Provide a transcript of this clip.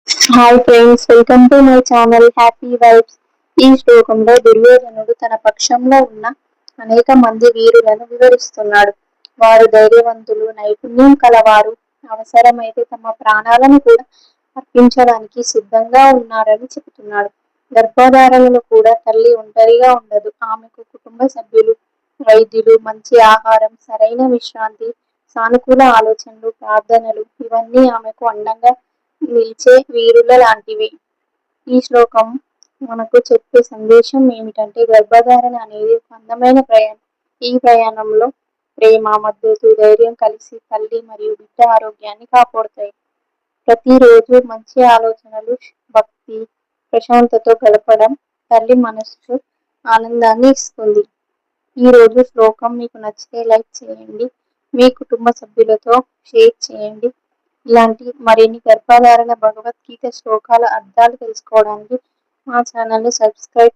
Hi friends, welcome to my channel happy vibes. ఈ శ్లోకంలో దుర్యోధనుడు తన పక్షంలో ఉన్న అనేక మంది వీరులను వివరిస్తున్నాడు. వారు ధైర్యవంతులు, నైపుణ్యం కలవారు, అవసరమైతే తమ ప్రాణాలను కూడా అర్పించడానికి సిద్ధంగా ఉన్నారని చెబుతున్నాడు. గర్భధారణలో కూడా తల్లి ఒంటరిగా ఉండదు. ఆమెకు కుటుంబ సభ్యులు, వైద్యులు, మంచి ఆహారం, సరైన విశ్రాంతి, సానుకూల ఆలోచనలు, ప్రార్థనలు ఇవన్నీ ఆమెకు అండంగా నిలిచే వీరుల లాంటివి. ఈ శ్లోకం మనకు చెప్పే సందేశం ఏమిటంటే గర్భధారణ అనేది ఒక అందమైన ప్రయాణం. ఈ ప్రయాణంలో ప్రేమ, మద్దతు, ధైర్యం కలిసి తల్లి మరియు బిడ్డ ఆరోగ్యాన్ని కాపాడుతాయి. ప్రతిరోజు మంచి ఆలోచనలు, భక్తి, ప్రశాంతతో గడపడం తల్లి మనసుకు ఆనందాన్ని ఇస్తుంది. ఈ రోజు శ్లోకం మీకు నచ్చితే లైక్ చేయండి, మీ కుటుంబ సభ్యులతో షేర్ చేయండి. ఇలాంటి మరిన్ని గర్భధారణ, భగవద్గీత శ్లోకాల అర్థాలు తెలుసుకోవడానికి మా ఛానల్ని సబ్స్క్రైబ్